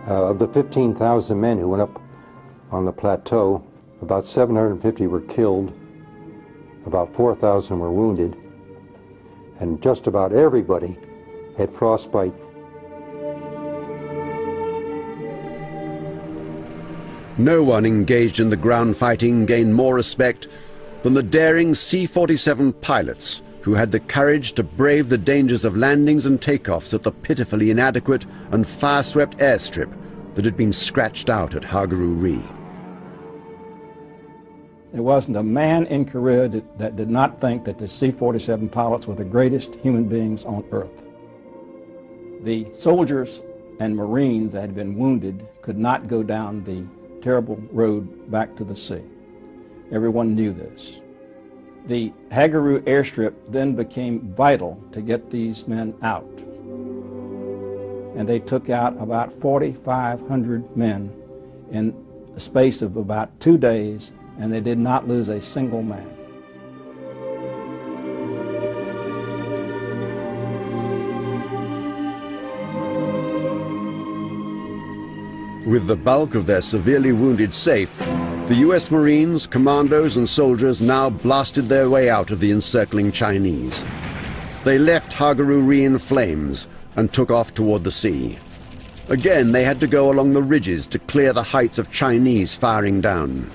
Of the 15,000 men who went up on the plateau, about 750 were killed, about 4,000 were wounded, and just about everybody had frostbite. No one engaged in the ground fighting gained more respect than the daring C-47 pilots who had the courage to brave the dangers of landings and takeoffs at the pitifully inadequate and fire-swept airstrip that had been scratched out at Hageru-ri. There wasn't a man in Korea that did not think that the C-47 pilots were the greatest human beings on earth. The soldiers and Marines that had been wounded could not go down the terrible road back to the sea. Everyone knew this. The Hageru airstrip then became vital to get these men out. And they took out about 4,500 men in a space of about 2 days, and they did not lose a single man. With the bulk of their severely wounded safe, the US Marines, commandos and soldiers now blasted their way out of the encircling Chinese. They left Hageru-ri in flames and took off toward the sea. Again, they had to go along the ridges to clear the heights of Chinese firing down.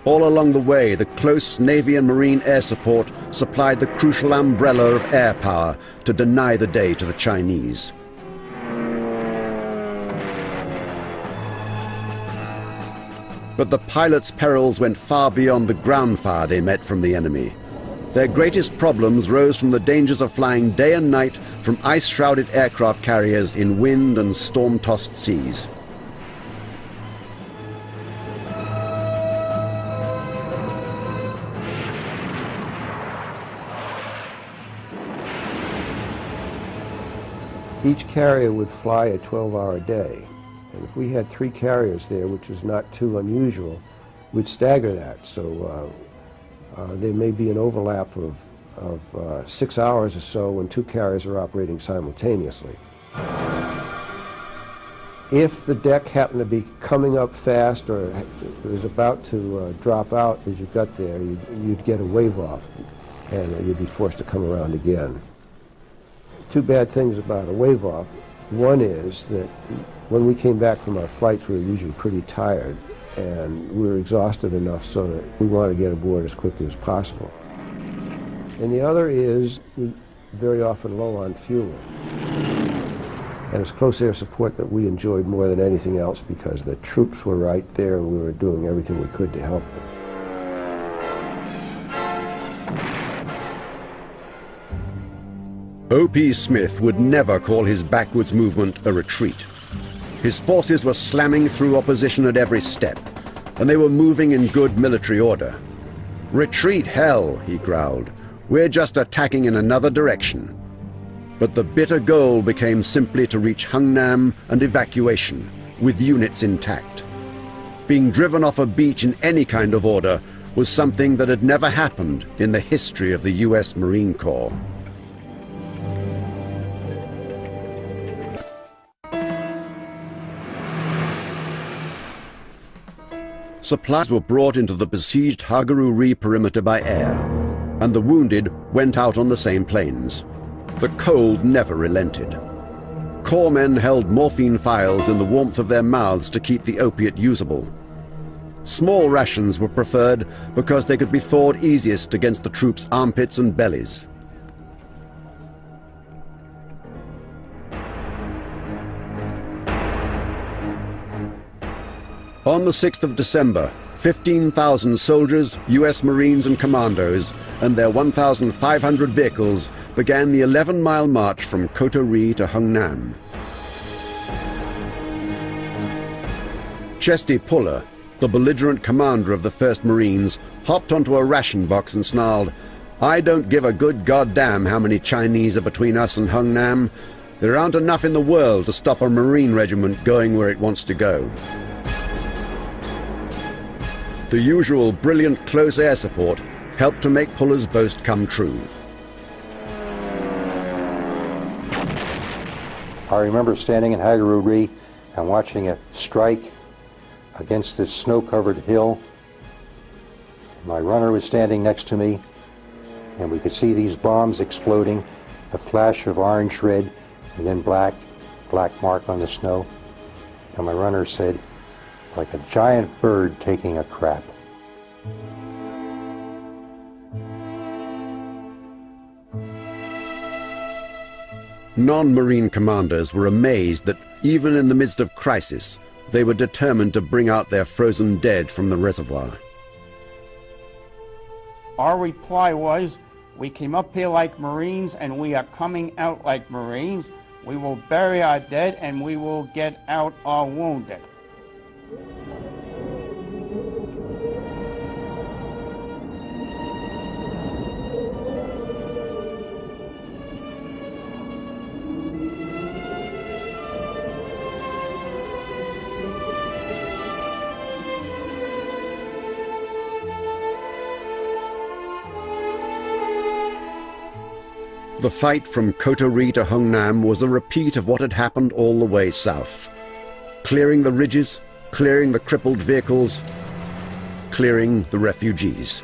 All along the way, the close Navy and Marine air support supplied the crucial umbrella of air power to deny the day to the Chinese. But the pilots' perils went far beyond the ground fire they met from the enemy. Their greatest problems rose from the dangers of flying day and night from ice-shrouded aircraft carriers in wind and storm-tossed seas. Each carrier would fly a 12-hour day. And if we had 3 carriers there, which was not too unusual, we'd stagger that. So there may be an overlap of 6 hours or so when 2 carriers are operating simultaneously. If the deck happened to be coming up fast or it was about to drop out as you got there, you'd get a wave off and you'd be forced to come around again. 2 bad things about a wave off. One is that when we came back from our flights, we were usually pretty tired, and we were exhausted enough so that we wanted to get aboard as quickly as possible. And the other is we very often low on fuel. And it's close air support that we enjoyed more than anything else because the troops were right there and we were doing everything we could to help them. O.P. Smith would never call his backwards movement a retreat. His forces were slamming through opposition at every step, and they were moving in good military order. "Retreat, hell," he growled. "We're just attacking in another direction." But the bitter goal became simply to reach Hungnam and evacuation, with units intact. Being driven off a beach in any kind of order was something that had never happened in the history of the US Marine Corps. Supplies were brought into the besieged Hageru-ri perimeter by air, and the wounded went out on the same planes. The cold never relented. Corpsmen held morphine phials in the warmth of their mouths to keep the opiate usable. Small rations were preferred because they could be thawed easiest against the troops' armpits and bellies. On the 6th of December, 15,000 soldiers, US Marines and commandos, and their 1,500 vehicles began the 11-mile march from Koto-ri to Hungnam. Chesty Puller, the belligerent commander of the 1st Marines, hopped onto a ration box and snarled, "I don't give a good goddamn how many Chinese are between us and Hungnam. There aren't enough in the world to stop a Marine regiment going where it wants to go." The usual brilliant close air support helped to make Puller's boast come true. I remember standing in Hagaruri and watching it strike against this snow-covered hill. My runner was standing next to me, and we could see these bombs exploding, a flash of orange red, and then black mark on the snow. And my runner said, like a giant bird taking a crap. Non-Marine commanders were amazed that even in the midst of crisis, they were determined to bring out their frozen dead from the reservoir. Our reply was, we came up here like Marines and we are coming out like Marines. We will bury our dead and we will get out our wounded. The fight from Kotori to Hungnam was a repeat of what had happened all the way south. Clearing the ridges, clearing the crippled vehicles, clearing the refugees.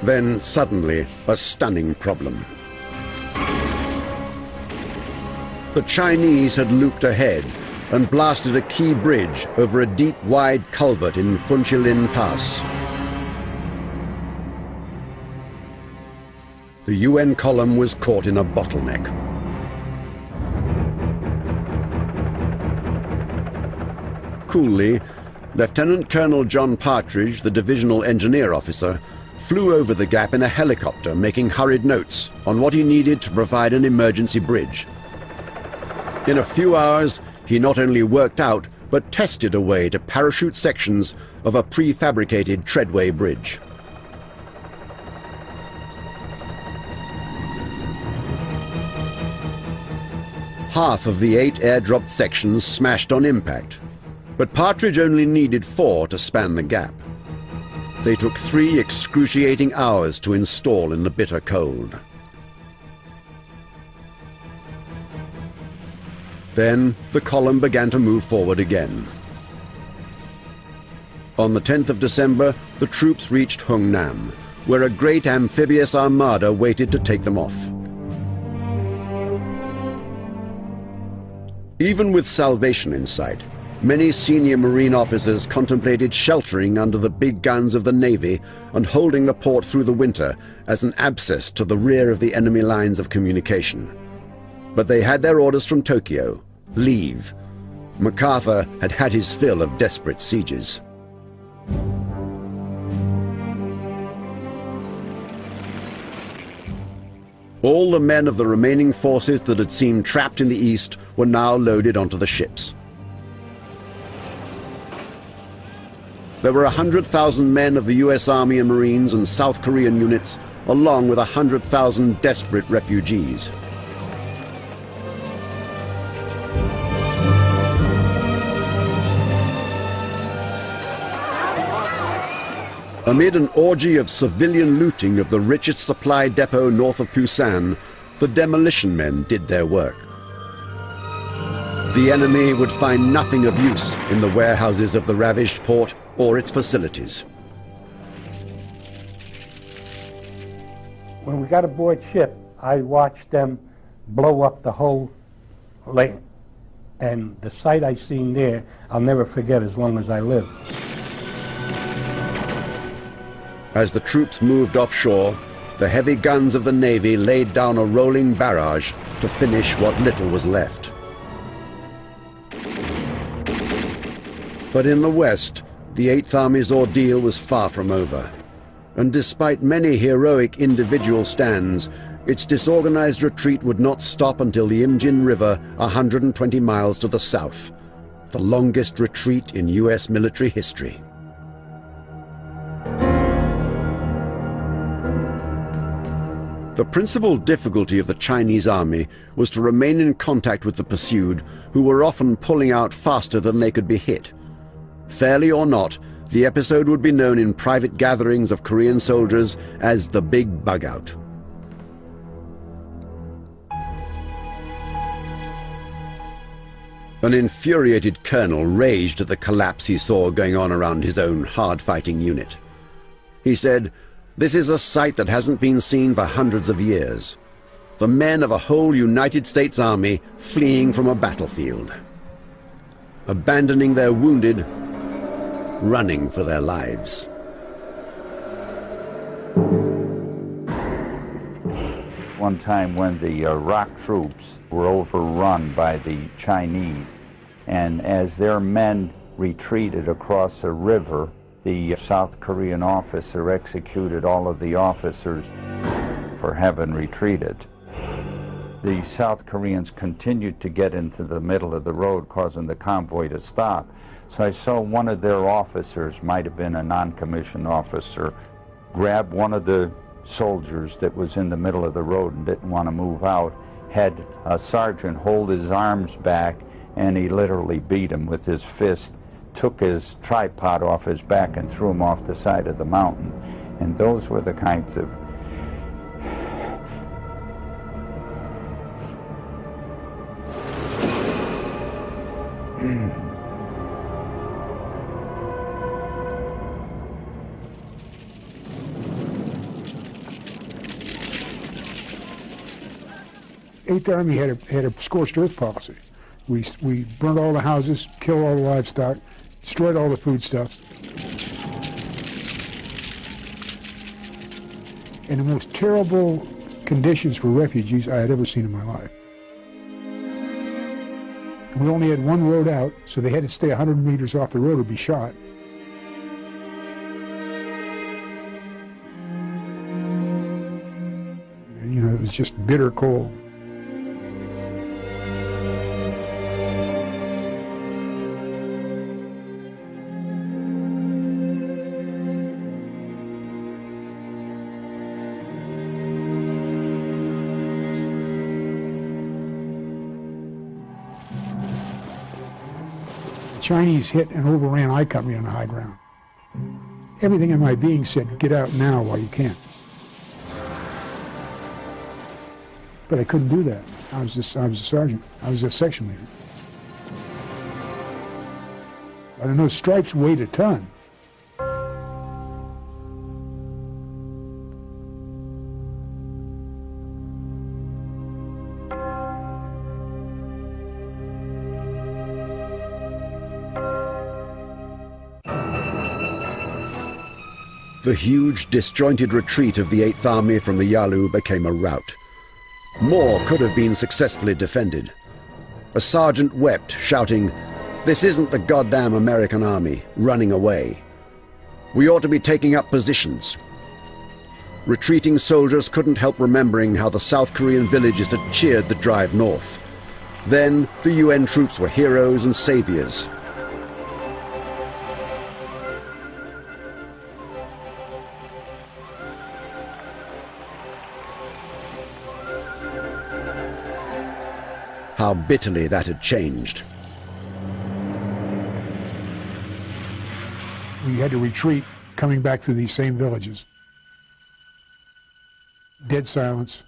Then, suddenly, a stunning problem. The Chinese had looped ahead and blasted a key bridge over a deep, wide culvert in Funchilin Pass. The UN column was caught in a bottleneck. Coolly, Lieutenant Colonel John Partridge, the divisional engineer officer, flew over the gap in a helicopter, making hurried notes on what he needed to provide an emergency bridge. In a few hours, he not only worked out, but tested a way to parachute sections of a prefabricated treadway bridge. Half of the 8 airdropped sections smashed on impact, but Partridge only needed 4 to span the gap. They took 3 excruciating hours to install in the bitter cold. Then the column began to move forward again. On the 10th of December, the troops reached Hungnam, where a great amphibious armada waited to take them off. Even with salvation in sight, many senior Marine officers contemplated sheltering under the big guns of the Navy and holding the port through the winter as an abscess to the rear of the enemy lines of communication. But they had their orders from Tokyo: leave. MacArthur had had his fill of desperate sieges. All the men of the remaining forces that had seemed trapped in the east were now loaded onto the ships. There were 100,000 men of the US Army and Marines and South Korean units, along with 100,000 desperate refugees. Amid an orgy of civilian looting of the richest supply depot north of Busan, the demolition men did their work. The enemy would find nothing of use in the warehouses of the ravaged port or its facilities. When we got aboard ship, I watched them blow up the whole lane. And the sight I seen there, I'll never forget as long as I live. As the troops moved offshore, the heavy guns of the Navy laid down a rolling barrage to finish what little was left. But in the west, the 8th Army's ordeal was far from over. And despite many heroic individual stands, its disorganized retreat would not stop until the Imjin River, 120 miles to the south, the longest retreat in US military history. The principal difficulty of the Chinese army was to remain in contact with the pursued, who were often pulling out faster than they could be hit. Fairly or not, The episode would be known in private gatherings of Korean soldiers as the Big Bug Out. An infuriated colonel raged at the collapse he saw going on around his own hard-fighting unit. He said, "This is a sight that hasn't been seen for hundreds of years. The men of a whole United States Army fleeing from a battlefield, abandoning their wounded, running for their lives." One time when the Iraq troops were overrun by the Chinese, and as their men retreated across a river, the South Korean officer executed all of the officers for having retreated. The South Koreans continued to get into the middle of the road, causing the convoy to stop. So I saw one of their officers, might have been a non-commissioned officer, grab one of the soldiers that was in the middle of the road and didn't want to move out, had a sergeant hold his arms back, and he literally beat him with his fist, took his tripod off his back and threw him off the side of the mountain. And those were the kinds of Eighth Army had a scorched earth policy. We burned all the houses, killed all the livestock, destroyed all the foodstuffs. And the most terrible conditions for refugees I had ever seen in my life. We only had one road out, so they had to stay 100 meters off the road or be shot. You know, it was just bitter cold. Chinese hit and overran I Company on the high ground. Everything in my being said, get out now while you can. But I couldn't do that. I was a sergeant. I was a section leader. I don't know, stripes weighed a ton. The huge, disjointed retreat of the 8th Army from the Yalu became a rout. More could have been successfully defended. A sergeant wept, shouting, "This isn't the goddamn American Army running away. We ought to be taking up positions." Retreating soldiers couldn't help remembering how the South Korean villages had cheered the drive north. Then the UN troops were heroes and saviors. How bitterly that had changed. We had to retreat, coming back through these same villages. Dead silence.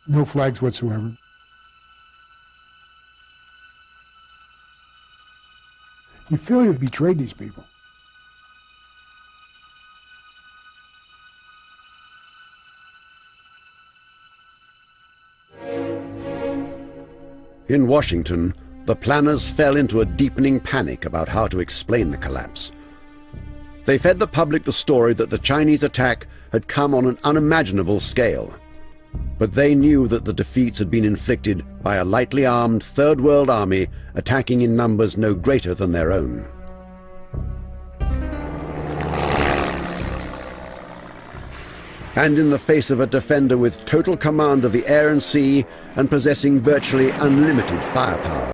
No flags whatsoever. You feel you've betrayed these people. In Washington, the planners fell into a deepening panic about how to explain the collapse. They fed the public the story that the Chinese attack had come on an unimaginable scale. But they knew that the defeats had been inflicted by a lightly armed Third World Army attacking in numbers no greater than their own. And in the face of a defender with total command of the air and sea and possessing virtually unlimited firepower.